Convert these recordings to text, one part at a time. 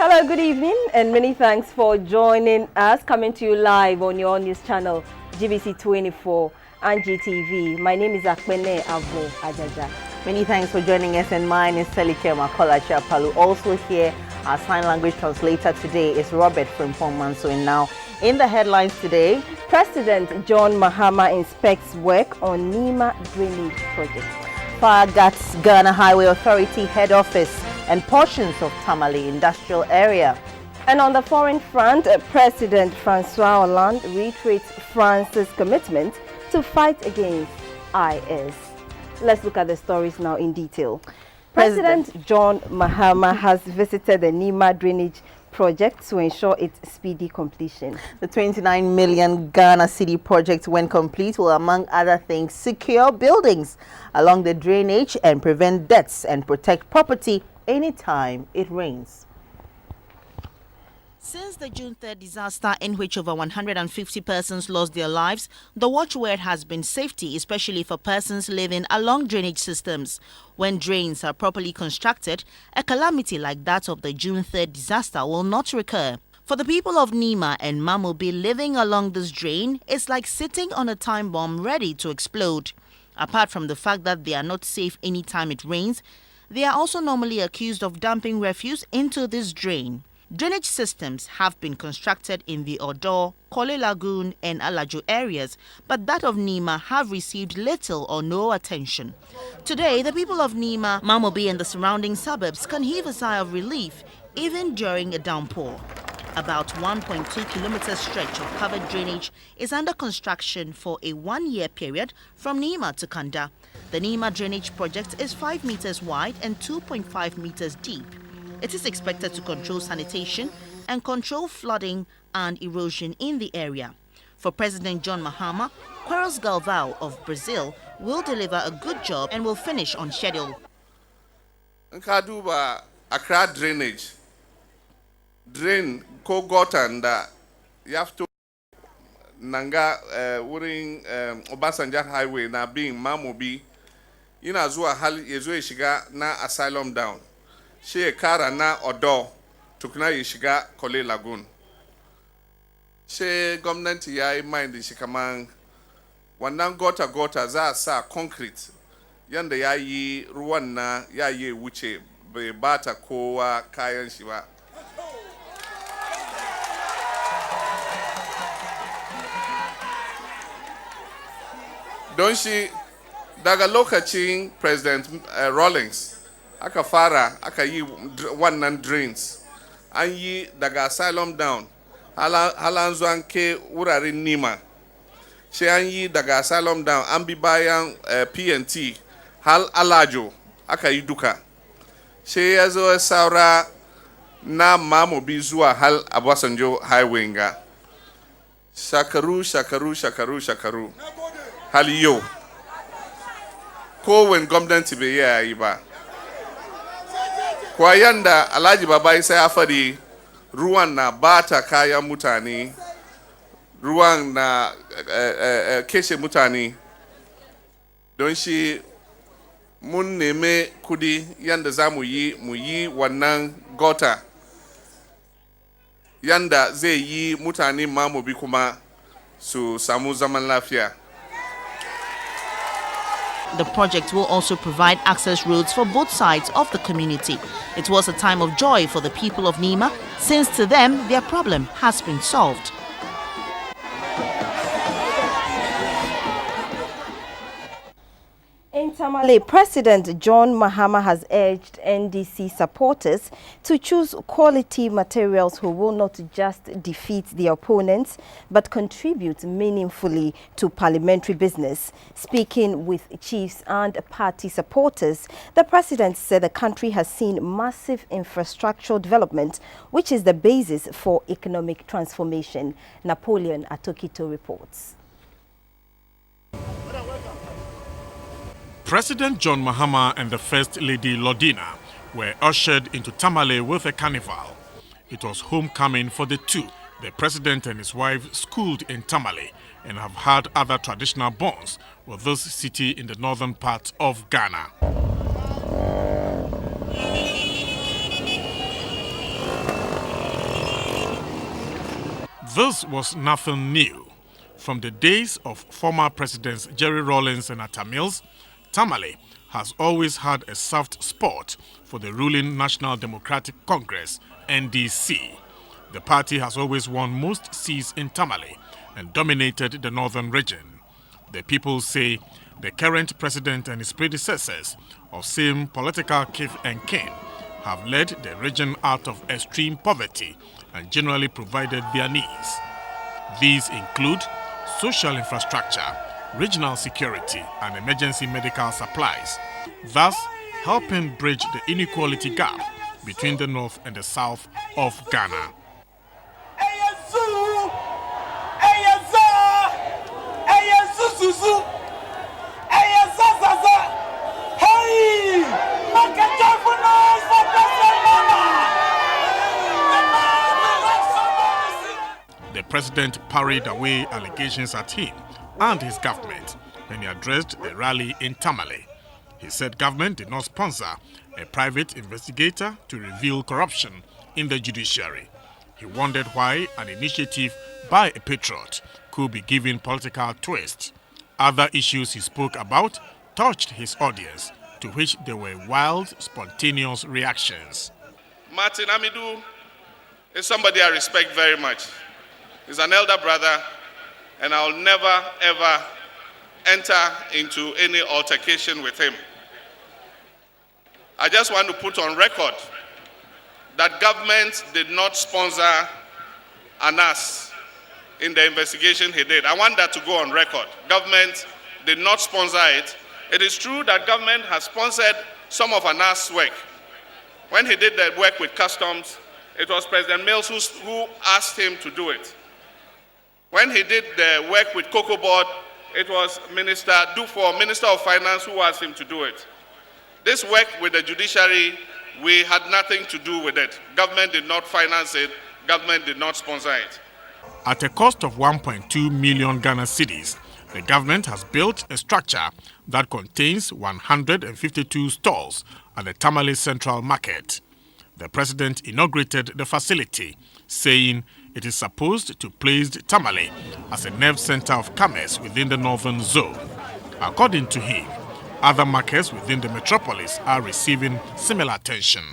Hello, good evening, and many thanks for joining us. Coming to you live on your news channel, GBC24 and GTV. My name is Akpene Avo Ajaja. Many thanks for joining us, and mine is Selike Makola Chapalu. Also here, our sign language translator today is Robert from Manso. And now, in the headlines today, President John Mahama inspects work on Nima drainage project. Fire guts Ghana Highway Authority head office and portions of Tamale industrial area. And on the foreign front, President Francois Hollande reiterates France's commitment to fight against IS. Let's look at the stories now in detail. President John Mahama has visited the Nima drainage project to ensure its speedy completion. The 29 million Ghana city project, when complete, will, among other things, secure buildings along the drainage and prevent deaths and protect property anytime it rains. Since the June 3rd disaster, in which over 150 persons lost their lives, the watchword has been safety, especially for persons living along drainage systems. When drains are properly constructed, a calamity like that of the June 3rd disaster will not recur. For the people of Nima and Mamobi living along this drain, it's like sitting on a time bomb ready to explode. Apart from the fact that they are not safe anytime it rains, they are also normally accused of dumping refuse into this drain. Drainage systems have been constructed in the Odo, Kole Lagoon and Alajo areas, but that of Nima have received little or no attention. Today, the people of Nima, Mamobi and the surrounding suburbs can heave a sigh of relief even during a downpour. About 1.2 kilometer stretch of covered drainage is under construction for a 1-year period from Nima to Kanda. The Nima drainage project is 5 meters wide and 2.5 meters deep. It is expected to control sanitation and control flooding and erosion in the area. For President John Mahama, Queiroz Galvão of Brazil will deliver a good job and will finish on schedule. Nkaduba Accra drainage. Drain ko gotanda you have to nanga wurin Obasanjo highway na being Mamobi ina zuwa hali yezo shiga na asylum down. She kara na Odo tukuna yishiga Kole Lagoon. She government ya mind shi kaman wannan gota za sa concrete yanda ya yi ruwan na ya yi wuce bai bata kowa kayan shi ba. Don shi daga lokacin President Rawlings aka fara aka yi wannan drains an yi daga asylum down halan zuwan ke wurarin Nima shi an yi daga asylum down an bi bayan PNT hal Alajo aka yi duka shi ya zo saura na Mamobi zuwa hal Obasanjo highway nga shakaru hal yau kowane gwamnati bai yi ba. Kwa yanda Alhaji Baba Isa ya faɗi ruwan na bata kayan mutane, ruwan na keshe mutane, don shi mun neme kudi yanda za mu yi wannan gota yanda zai yi mutane Mamobi kuma su samu zaman lafiya. The project will also provide access roads for both sides of the community. It was a time of joy for the people of Nima, since to them their problem has been solved. In Tamale, President John Mahama has urged NDC supporters to choose quality materials who will not just defeat their opponents, but contribute meaningfully to parliamentary business. Speaking with chiefs and party supporters, the president said the country has seen massive infrastructural development, which is the basis for economic transformation. Napoleon Atokito reports. President John Mahama and the First Lady Lordina were ushered into Tamale with a carnival. It was homecoming for the two. The president and his wife schooled in Tamale and have had other traditional bonds with this city in the northern part of Ghana. This was nothing new. From the days of former Presidents Jerry Rawlings and Atta Mills, Tamale has always had a soft spot for the ruling National Democratic Congress, NDC. The party has always won most seats in Tamale and dominated the northern region. The people say the current president and his predecessors of same political kith and kin have led the region out of extreme poverty and generally provided their needs. These include social infrastructure, regional security, and emergency medical supplies, thus helping bridge the inequality gap between the north and the south of Ghana. The president parried away allegations at him and his government when he addressed a rally in Tamale. He said government did not sponsor a private investigator to reveal corruption in the judiciary. He wondered why an initiative by a patriot could be given political twist. Other issues he spoke about touched his audience, to which there were wild, spontaneous reactions. Martin Amidu is somebody I respect very much. He's an elder brother, and I'll never ever enter into any altercation with him. I just want to put on record that government did not sponsor Anas in the investigation he did. I want that to go on record. Government did not sponsor it. It is true that government has sponsored some of Anas' work. When he did the work with customs, it was President Mills who asked him to do it. When he did the work with Cocoa Board, it was Minister Dufour, Minister of Finance, who asked him to do it. This work with the judiciary, we had nothing to do with it. Government did not finance it. Government did not sponsor it. At a cost of 1.2 million Ghana cedis, the government has built a structure that contains 152 stalls at the Tamale Central Market. The president inaugurated the facility, saying it is supposed to place Tamale as a nerve center of commerce within the northern zone. According to him, other markets within the metropolis are receiving similar attention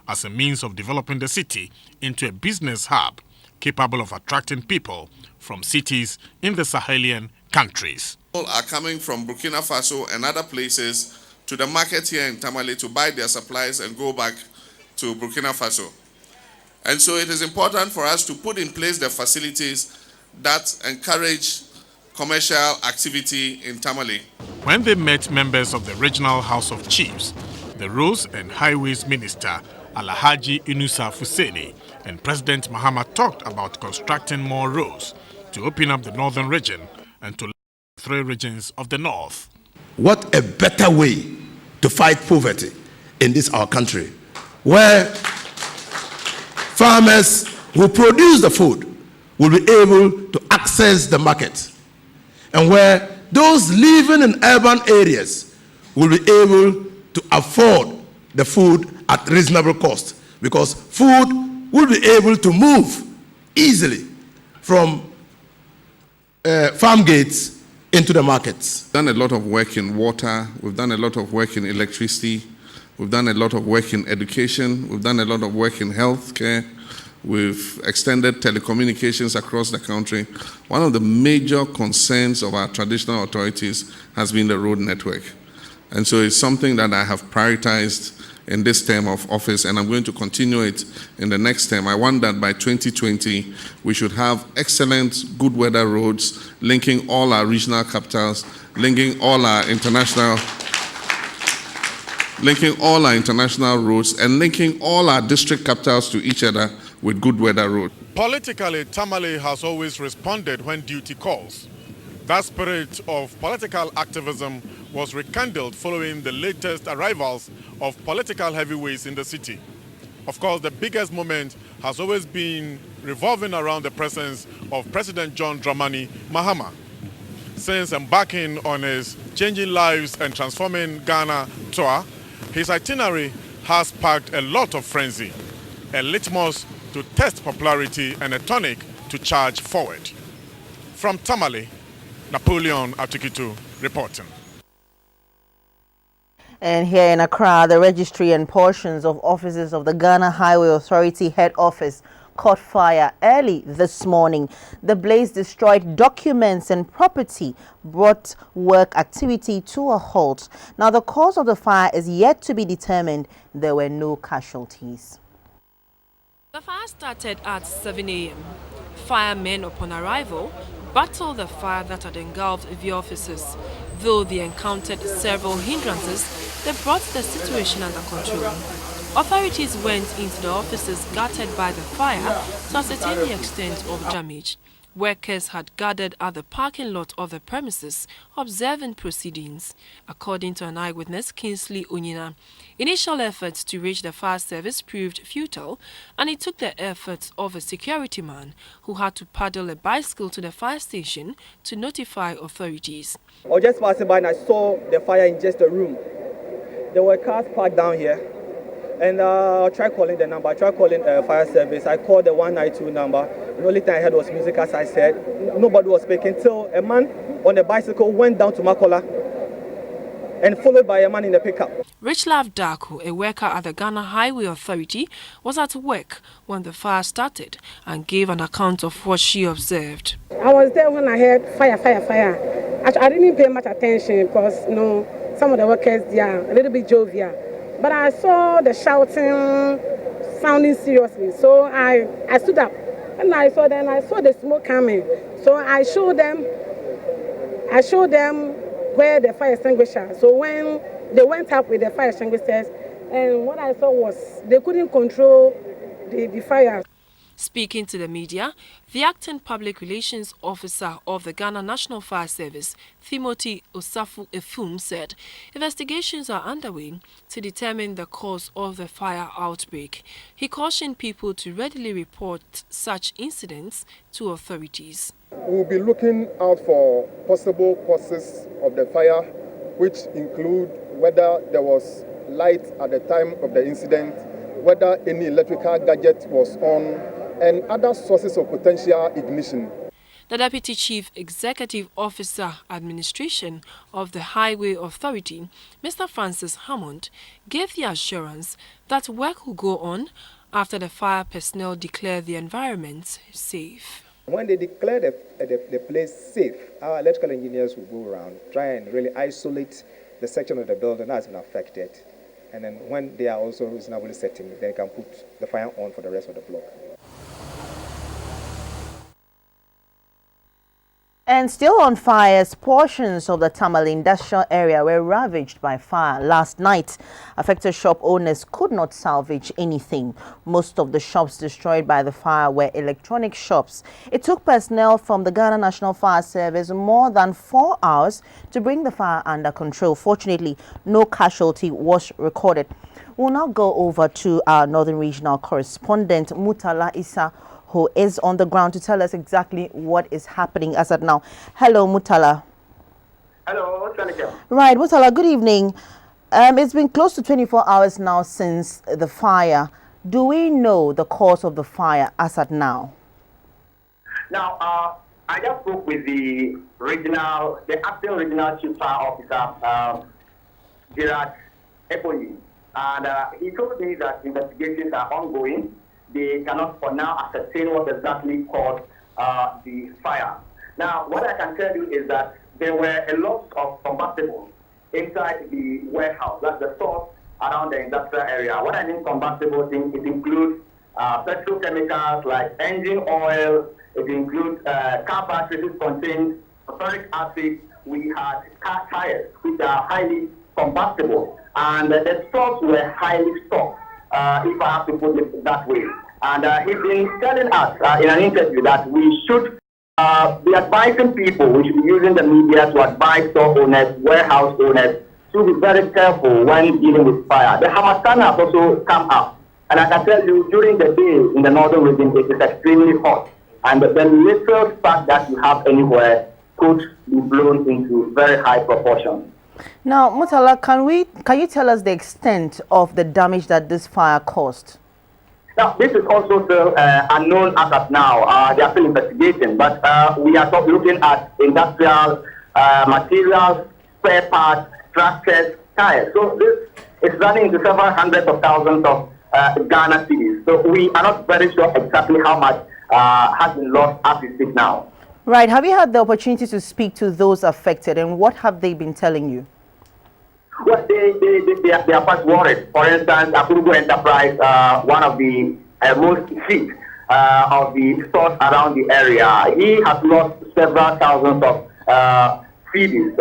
as a means of developing the city into a business hub capable of attracting people from cities in the Sahelian countries. People are coming from Burkina Faso and other places to the market here in Tamale to buy their supplies and go back to Burkina Faso. And so it is important for us to put in place the facilities that encourage commercial activity in Tamale. When they met members of the Regional House of Chiefs, the Roads and Highways Minister Alhaji Inusa Fuseni and President Mahama talked about constructing more roads to open up the northern region and to the 3 regions of the north. What a better way to fight poverty in this our country, where farmers who produce the food will be able to access the market, and where those living in urban areas will be able to afford the food at reasonable cost, because food will be able to move easily from farm gates into the markets. We've done a lot of work in water, we've done a lot of work in electricity, we've done a lot of work in education, we've done a lot of work in healthcare, we've extended telecommunications across the country. One of the major concerns of our traditional authorities has been the road network. And so it's something that I have prioritized in this term of office, and I'm going to continue it in the next term. I want that by 2020, we should have excellent, good weather roads linking all our regional capitals, linking all our international roads, and linking all our district capitals to each other with good weather roads. Politically, Tamale has always responded when duty calls. That spirit of political activism was rekindled following the latest arrivals of political heavyweights in the city. Of course, the biggest moment has always been revolving around the presence of President John Dramani Mahama. Since embarking on his Changing Lives and Transforming Ghana tour, his itinerary has sparked a lot of frenzy, a litmus to test popularity and a tonic to charge forward. From Tamale, Napoleon Atikitu reporting. And here in Accra, the registry and portions of offices of the Ghana Highway Authority head office caught fire early this morning. The blaze destroyed documents and property, brought work activity to a halt. Now, the cause of the fire is yet to be determined. There were no casualties. The fire started at 7 a.m. Firemen, upon arrival, battled the fire that had engulfed the offices. Though they encountered several hindrances, they brought the situation under control. Authorities went into the offices gutted by the fire to ascertain the extent of damage. Workers had gathered at the parking lot of the premises, observing proceedings. According to an eyewitness, Kingsley Onyina, initial efforts to reach the fire service proved futile, and it took the efforts of a security man who had to paddle a bicycle to the fire station to notify authorities. I was just passing by and I saw the fire in just a room. There were cars parked down here. And I tried calling the number, I tried calling fire service. I called the 192 number. The only thing I heard was music, as I said. Nobody was speaking till a man on a bicycle went down to Makola and followed by a man in a pickup. Richlav Darko, a worker at the Ghana Highway Authority, was at work when the fire started and gave an account of what she observed. I was there when I heard fire, fire, fire. Actually, I didn't pay much attention because, some of the workers, they are a little bit jovial. But I saw the shouting sounding seriously. So I stood up and I saw the smoke coming. So I showed them where the fire extinguisher. So when they went up with the fire extinguishers, and what I saw was they couldn't control the fire. Speaking to the media, the acting public relations officer of the Ghana National Fire Service, Timothy Osafu Efum, said investigations are underway to determine the cause of the fire outbreak. He cautioned people to readily report such incidents to authorities. We will be looking out for possible causes of the fire, which include whether there was light at the time of the incident, whether any electrical gadget was on, and other sources of potential ignition. The Deputy Chief Executive Officer Administration of the Highway Authority, Mr. Francis Hammond, gave the assurance that work will go on after the fire personnel declare the environment safe. When they declare the place safe, our electrical engineers will go around, try and really isolate the section of the building that has been affected. And then when they are also reasonably setting, they can put the fire on for the rest of the block. And still on fires, portions of the Tamale industrial area were ravaged by fire last night. Affected shop owners could not salvage anything. Most of the shops destroyed by the fire were electronic shops. It took personnel from the Ghana National Fire Service more than 4 hours to bring the fire under control. Fortunately, no casualty was recorded. We'll now go over to our Northern Regional correspondent, Mutala Issa, who is on the ground to tell us exactly what is happening as of now. Hello, Mutala. Hello, Seneca. Right, Mutala, good evening. It's been close to 24 hours now since the fire. Do we know the cause of the fire as at now? Now, I just spoke with the acting regional chief fire officer, Gerard Eponi, and he told me that investigations are ongoing. They cannot for now ascertain what exactly caused the fire. Now, what I can tell you is that there were a lot of combustibles inside the warehouse. That's the source around the industrial area. What I mean combustibles, it includes petrochemicals like engine oil. It includes car batteries which contain phosphoric acid. We had car tires which are highly combustible. And the stocks were highly stocked, if I have to put it that way. And he's been telling us in an interview that we should be advising people, we should be using the media to advise store owners, warehouse owners, to be very careful when dealing with fire. The Hamatan has also come up. And I can tell you, during the day in the northern region, it is extremely hot. And the little spark that you have anywhere could be blown into very high proportions. Now, Mutala, can you tell us the extent of the damage that this fire caused? Now, this is also still unknown as of now. They are still investigating, but we are looking at industrial materials, spare parts, tractors, tires. So this is running into several hundreds of thousands of Ghana cedis. So we are not very sure exactly how much has been lost as we speak now. Right. Have you had the opportunity to speak to those affected, and what have they been telling you? Well, they are quite worried. For instance, Akurugo Enterprise, one of the most hit of the stores around the area, he has lost several thousands of cedis.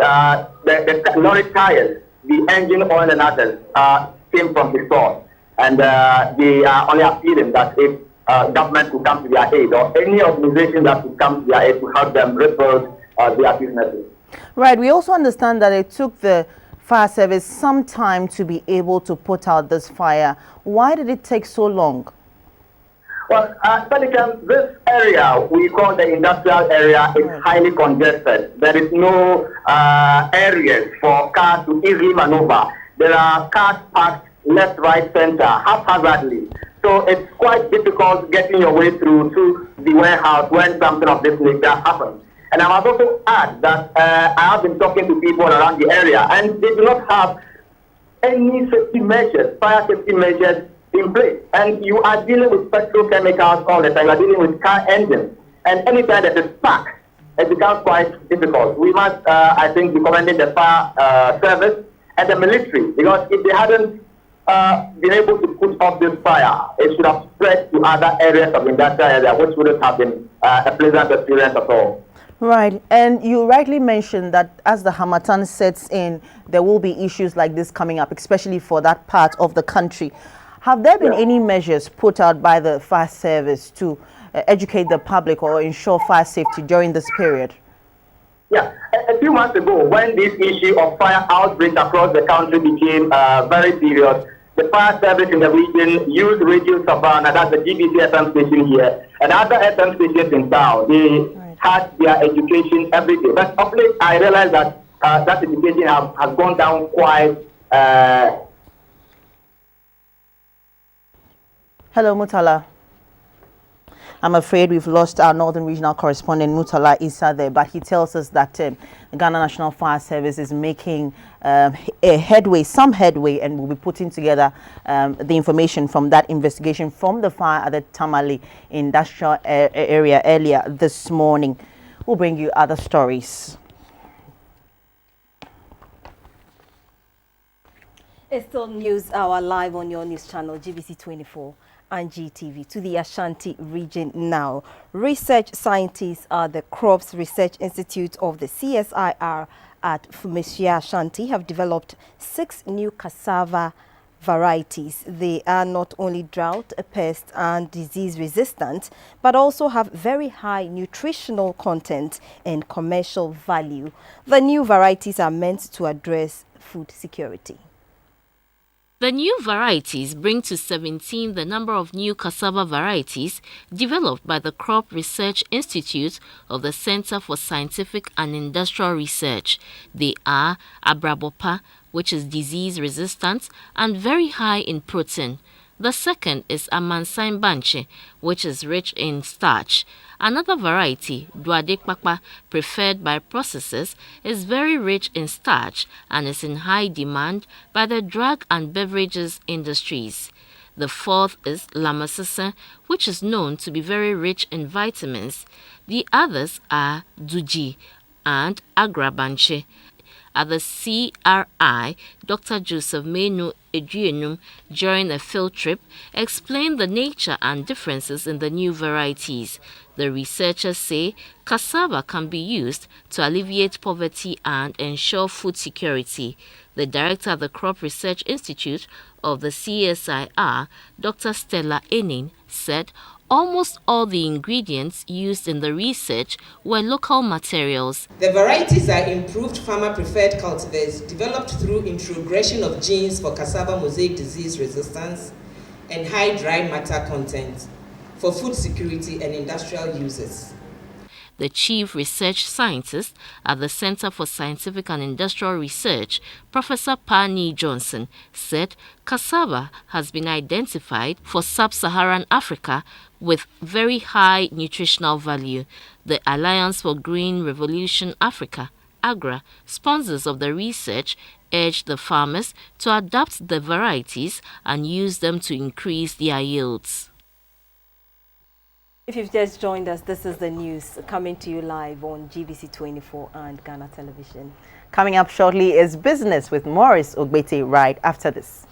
The lorry tires, the engine oil and others came from the store, and they are only appealing that if government could come to their aid, or any organization that could come to their aid to help them rebuild their businesses. Right. We also understand that it took the fire service some time to be able to put out this fire. Why did it take so long? Well, this area we call the industrial area is highly congested. There is no areas for cars to easily maneuver. There are cars parked left, right, center, haphazardly. So it's quite difficult getting your way through to the warehouse when something of this nature happens. And I must also add that I have been talking to people around the area, and they do not have any safety measures, fire safety measures in place. And you are dealing with petrochemicals all the time. You are dealing with car engines. And anytime that is spark, it becomes quite difficult. We must, I think, be commending the fire service and the military, because if they hadn't been able to put off this fire, it should have spread to other areas of the industrial area, which wouldn't have been a pleasant experience at all. Right, and you rightly mentioned that as the Harmattan sets in, there will be issues like this coming up, especially for that part of the country. Have there been any measures put out by the fire service to educate the public or ensure fire safety during this period? Yeah, a few months ago, when this issue of fire outbreaks across the country became very serious, the fire service in the region used Radio Savannah, that's the GBC FM station here, and other FM stations in town. They had their education every day. But of late, I realized that that education has gone down quite. Hello, Mutala. I'm afraid we've lost our Northern Regional Correspondent, Mutala Issa, there, but he tells us that the Ghana National Fire Service is making some headway, and will be putting together the information from that investigation from the fire at the Tamale industrial area earlier this morning. We'll bring you other stories. It's still News Hour live on your news channel, GBC24 and GTV. To the Ashanti region now. Research scientists at the Crops Research Institute of the CSIR at Fumesia, Ashanti have developed 6 new cassava varieties. They are not only drought, pest and disease resistant, but also have very high nutritional content and commercial value. The new varieties are meant to address food security. The new varieties bring to 17 the number of new cassava varieties developed by the Crop Research Institute of the Center for Scientific and Industrial Research. They are Abrabopa, which is disease resistant and very high in protein. The second is Amansan Banche, which is rich in starch. Another variety, Duadekpakpa, preferred by processors, is very rich in starch and is in high demand by the drug and beverages industries. The fourth is Lamasasa, which is known to be very rich in vitamins. The others are Duji and Agrabanche. At the CRI, Dr. Joseph Menu Eduenum, during a field trip, explained the nature and differences in the new varieties. The researchers say cassava can be used to alleviate poverty and ensure food security. The director of the Crop Research Institute of the CSIR, Dr. Stella Enin, said almost all the ingredients used in the research were local materials. The varieties are improved farmer-preferred cultivars developed through introgression of genes for cassava mosaic disease resistance and high dry matter content for food security and industrial uses. The chief research scientist at the Center for Scientific and Industrial Research, Professor Pani Johnson, said cassava has been identified for sub-Saharan Africa with very high nutritional value. The Alliance for Green Revolution Africa, AGRA, sponsors of the research, urged the farmers to adapt the varieties and use them to increase their yields. If you've just joined us, this is the news coming to you live on GBC24 and Ghana Television. Coming up shortly is Business with Morris Ogbete right after this.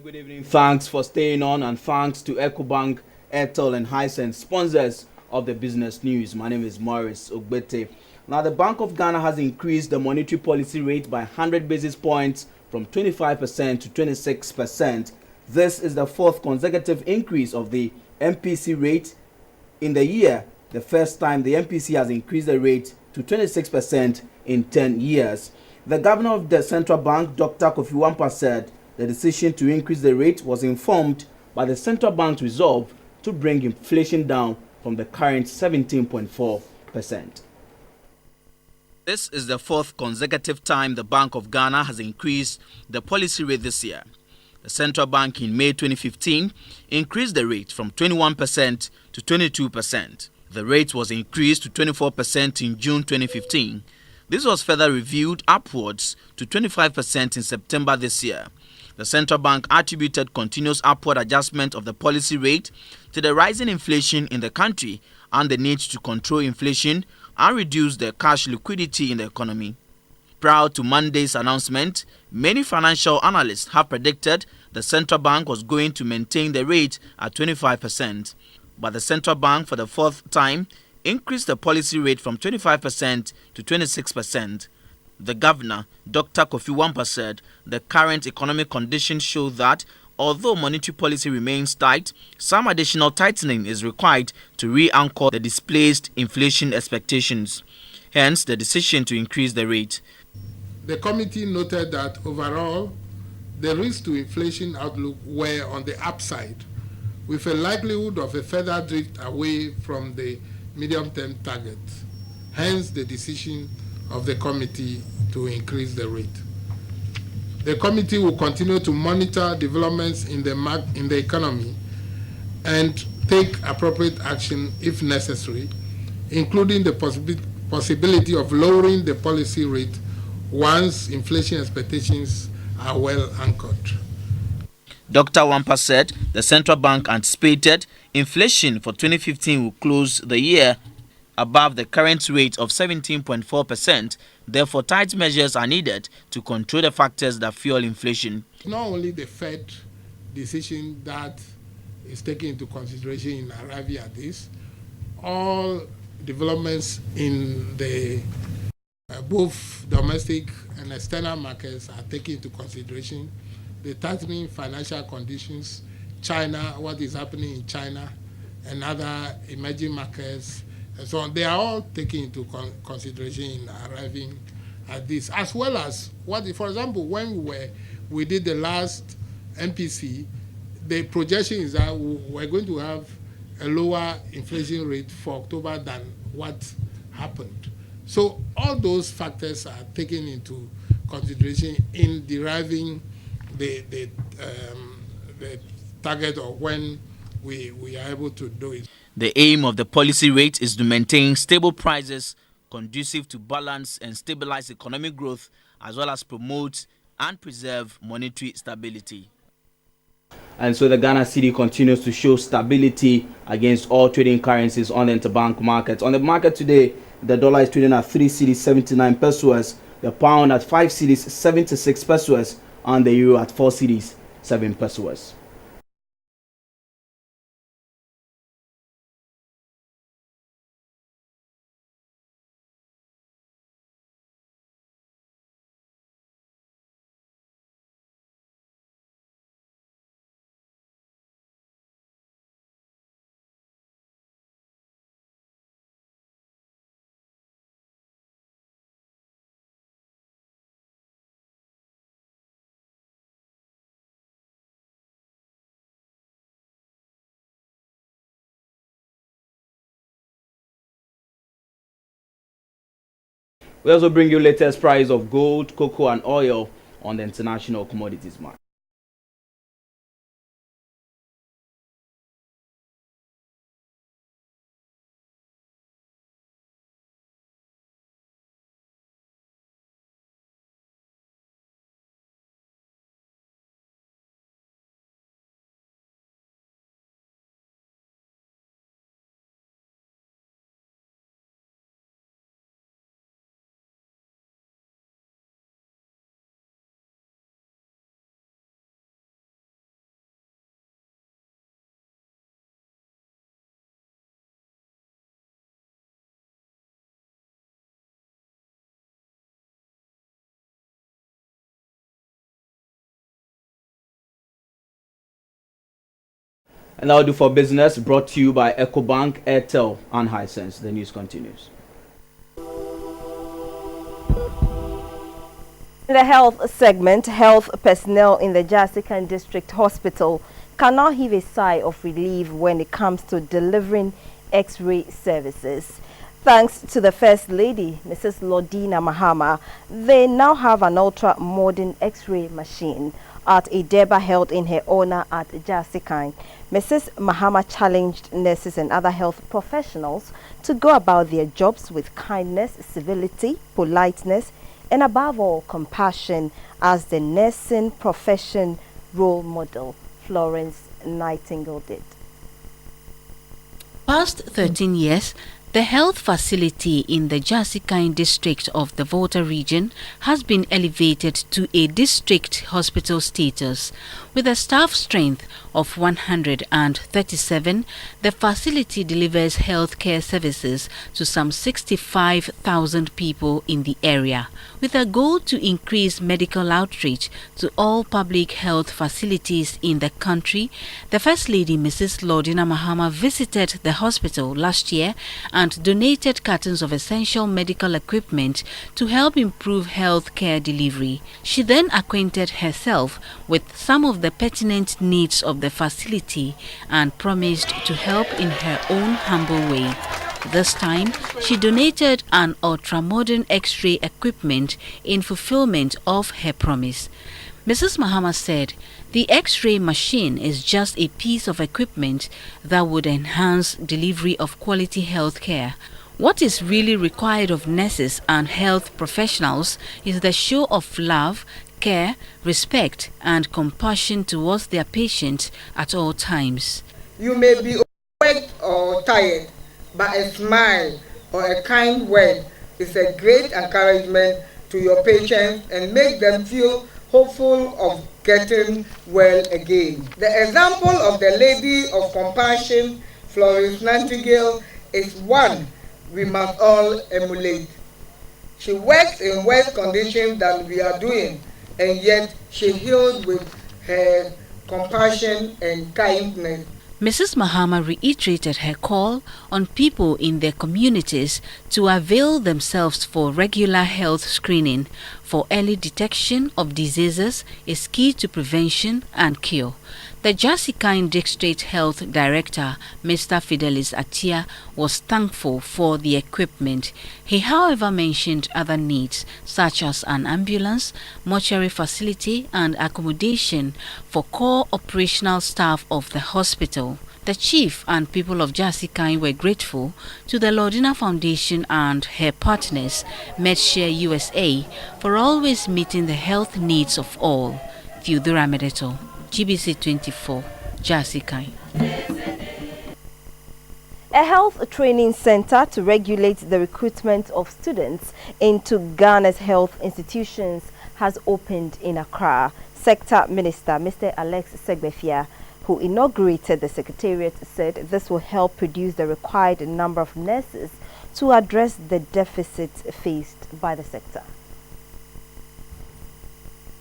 Good evening. Thanks for staying on, and thanks to EcoBank, Airtel and Hisense, sponsors of the business news. My name is Morris Ogbete. Now, the Bank of Ghana has increased the monetary policy rate by 100 basis points from 25% to 26%. This is the fourth consecutive increase of the MPC rate in the year, the first time the MPC has increased the rate to 26% in 10 years. The governor of the central bank, Dr. Kofi Wampa, said the decision to increase the rate was informed by the central bank's resolve to bring inflation down from the current 17.4%. This is the fourth consecutive time the Bank of Ghana has increased the policy rate this year. The central bank in May 2015 increased the rate from 21% to 22%. The rate was increased to 24% in June 2015. This was further reviewed upwards to 25% in September this year. The central bank attributed continuous upward adjustment of the policy rate to the rising inflation in the country and the need to control inflation and reduce the cash liquidity in the economy. Prior to Monday's announcement, many financial analysts have predicted the central bank was going to maintain the rate at 25%. But the central bank, for the fourth time, increased the policy rate from 25% to 26%. The governor, Dr. Kofi Wampa, said the current economic conditions show that although monetary policy remains tight, some additional tightening is required to re-anchor the displaced inflation expectations. Hence, the decision to increase the rate. The committee noted that overall, the risks to inflation outlook were on the upside, with a likelihood of a further drift away from the medium-term target. Hence, the decision of the committee to increase the rate. The committee will continue to monitor developments in the economy and take appropriate action if necessary, including the possibility of lowering the policy rate once inflation expectations are well anchored. Dr. Wampa said the central bank anticipated inflation for 2015 will close the year above the current rate of 17.4%. Therefore, tight measures are needed to control the factors that fuel inflation. Not only the Fed decision that is taken into consideration in arriving at this, all developments in the both domestic and external markets are taken into consideration. The tightening financial conditions, China, what is happening in China and other emerging markets, and so on, they are all taken into consideration in arriving at this, as well as what, for example, when we did the last MPC, the projection is that we're going to have a lower inflation rate for October than what happened. So all those factors are taken into consideration in deriving the target of when we are able to do it. The aim of the policy rate is to maintain stable prices conducive to balance and stabilize economic growth, as well as promote and preserve monetary stability. And so the Ghana cedi continues to show stability against all trading currencies on the interbank market. On the market today, the dollar is trading at 3 cedis 79 pesos, the pound at 5 cedis 76 pesos, and the euro at 4 cedis 7 pesos. We also bring you latest price of gold, cocoa and oil on the international commodities market. And I'll do for business, brought to you by EcoBank, Airtel, and Hisense. The news continues. In the health segment, health personnel in the Jasikan District Hospital cannot heave a sigh of relief when it comes to delivering X-ray services. Thanks to the First Lady, Mrs. Lodina Mahama, they now have an ultra-modern X-ray machine at a deba held in her honor at Jasikan. Mrs. Mahama challenged nurses and other health professionals to go about their jobs with kindness, civility, politeness, and above all, compassion as the nursing profession role model Florence Nightingale did. Past 13 years, the health facility in the Jasikan district of the Volta region has been elevated to a district hospital status. With a staff strength of 137, the facility delivers healthcare services to some 65,000 people in the area, with a goal to increase medical outreach to all public health facilities in the country. The First Lady, Mrs. Lodina Mahama, visited the hospital last year and donated cartons of essential medical equipment to help improve healthcare delivery. She then acquainted herself with some of the pertinent needs of the facility and promised to help in her own humble way. This time, she donated an ultra-modern X-ray equipment in fulfillment of her promise. Mrs. Mahama said, the X-ray machine is just a piece of equipment that would enhance delivery of quality health care. What is really required of nurses and health professionals is the show of love, care, respect, and compassion towards their patients at all times. You may be overworked or tired, but a smile or a kind word is a great encouragement to your patients and make them feel hopeful of getting well again. The example of the Lady of Compassion, Florence Nightingale, is one we must all emulate. She works in worse conditions than we are doing, and yet she heals with her compassion and kindness. Mrs. Mahama reiterated her call on people in their communities to avail themselves for regular health screening, for early detection of diseases is key to prevention and cure. The Jasikan District Health Director, Mr. Fidelis Atia, was thankful for the equipment. He, however, mentioned other needs, such as an ambulance, mortuary facility, and accommodation for core operational staff of the hospital. The chief and people of Jasikan were grateful to the Lodina Foundation and her partners, MedShare USA, for always meeting the health needs of all. Theodora Medeto, GBC24 Jasikan. A health training center to regulate the recruitment of students into Ghana's health institutions has opened in Accra. Sector Minister Mr. Alex Segbefia, who inaugurated the secretariat, said this will help produce the required number of nurses to address the deficit faced by the sector.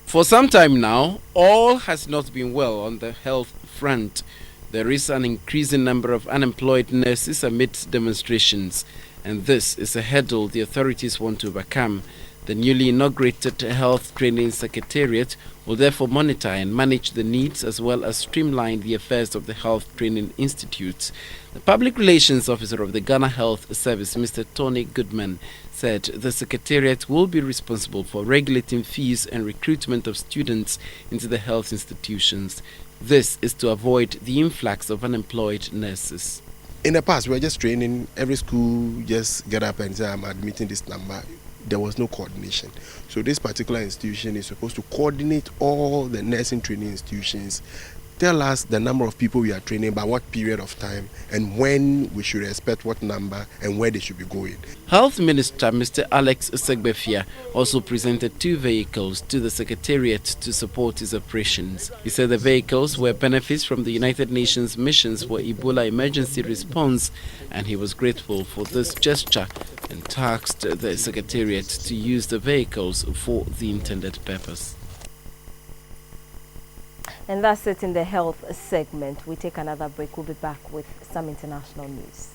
For some time now, all has not been well on the health front. There is an increasing number of unemployed nurses amidst demonstrations, and this is a hurdle the authorities want to overcome. The newly inaugurated Health Training Secretariat will therefore monitor and manage the needs as well as streamline the affairs of the Health Training Institutes. The Public Relations Officer of the Ghana Health Service, Mr. Tony Goodman, said the Secretariat will be responsible for regulating fees and recruitment of students into the health institutions. This is to avoid the influx of unemployed nurses. In the past, we were just training, every school just get up and say, I'm admitting this number. There was no coordination. So this particular institution is supposed to coordinate all the nursing training institutions, tell us the number of people we are training, by what period of time, and when we should expect what number and where they should be going. Health Minister Mr. Alex Segbefia also presented 2 vehicles to the Secretariat to support his operations. He said the vehicles were benefits from the United Nations missions for Ebola emergency response, and he was grateful for this gesture and tasked the Secretariat to use the vehicles for the intended purpose. And that's it in the health segment. We take another break. We'll be back with some international news.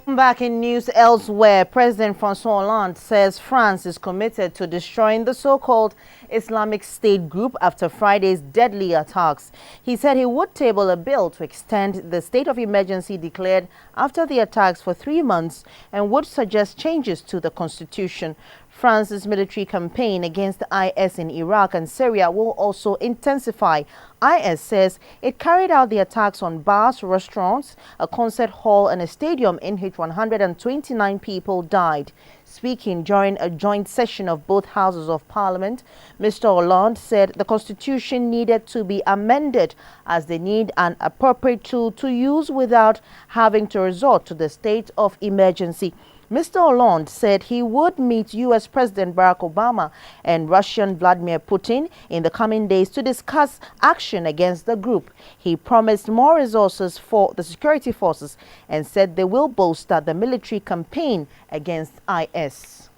Back in news elsewhere, President François Hollande says France is committed to destroying the so-called Islamic State group after Friday's deadly attacks. He said he would table a bill to extend the state of emergency declared after the attacks for 3 months and would suggest changes to the constitution. France's military campaign against IS in Iraq and Syria will also intensify. IS says it carried out the attacks on bars, restaurants, a concert hall and a stadium in which 129 people died. Speaking during a joint session of both houses of parliament, Mr. Hollande said the constitution needed to be amended as they need an appropriate tool to use without having to resort to the state of emergency. Mr. Hollande said he would meet U.S. President Barack Obama and Russian Vladimir Putin in the coming days to discuss action against the group. He promised more resources for the security forces and said they will bolster the military campaign against IS.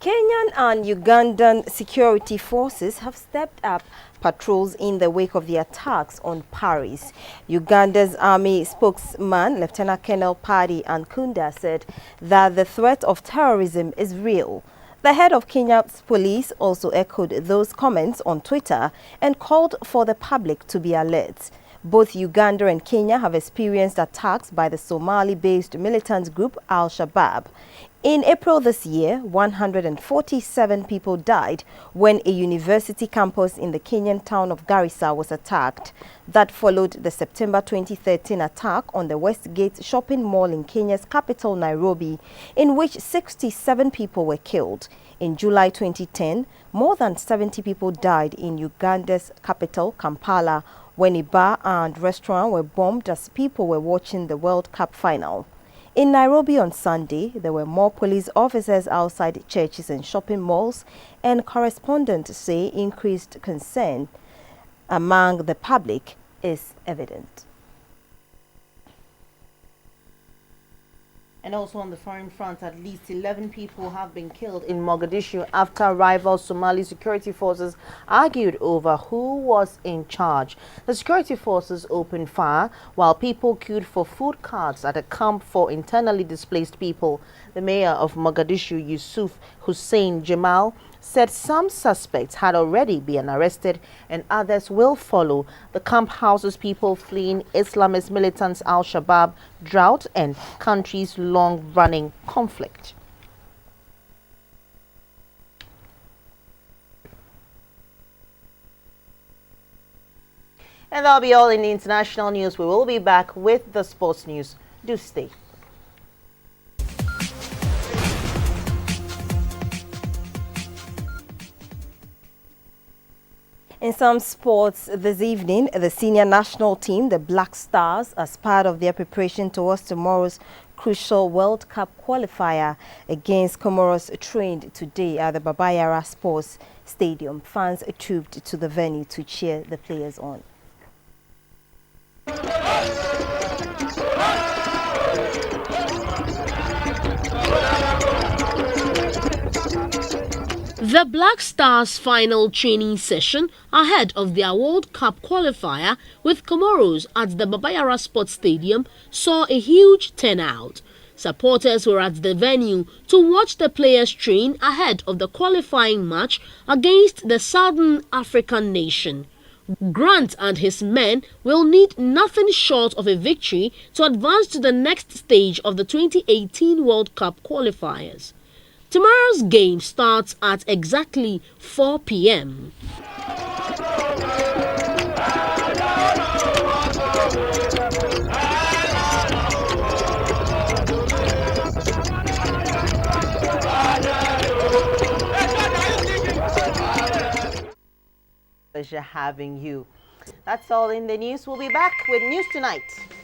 Kenyan and Ugandan security forces have stepped up patrols in the wake of the attacks on Paris. Uganda's army spokesman, Lieutenant Colonel Paddy Ankunda, said that the threat of terrorism is real. The head of Kenya's police also echoed those comments on Twitter and called for the public to be alert. Both Uganda and Kenya have experienced attacks by the Somali-based militant group Al-Shabaab. In April this year, 147 people died when a university campus in the Kenyan town of Garissa was attacked. That followed the September 2013 attack on the Westgate shopping mall in Kenya's capital, Nairobi, in which 67 people were killed. In July 2010, more than 70 people died in Uganda's capital, Kampala, when a bar and restaurant were bombed as people were watching the World Cup final. In Nairobi on Sunday, there were more police officers outside churches and shopping malls, and correspondents say increased concern among the public is evident. And also on the foreign front, at least 11 people have been killed in Mogadishu after rival Somali security forces argued over who was in charge. The security forces opened fire while people queued for food carts at a camp for internally displaced people. The mayor of Mogadishu, Yusuf Hussein Jamal, said some suspects had already been arrested and others will follow. The camp houses people fleeing Islamist militants Al-Shabaab, drought and country's long-running conflict. And that'll be all in the international news. We will be back with the sports news. Do stay. In some sports this evening, the senior national team, the Black Stars, as part of their preparation towards tomorrow's crucial World Cup qualifier against Comoros, trained today at the Baba Yara Sports Stadium. Fans trooped to the venue to cheer the players on. The Black Stars' final training session ahead of their World Cup qualifier with Comoros at the Babayara Sports Stadium saw a huge turnout. Supporters were at the venue to watch the players train ahead of the qualifying match against the Southern African nation. Grant and his men will need nothing short of a victory to advance to the next stage of the 2018 World Cup qualifiers. Tomorrow's game starts at exactly 4 p.m. Pleasure having you. That's all in the news. We'll be back with News Tonight.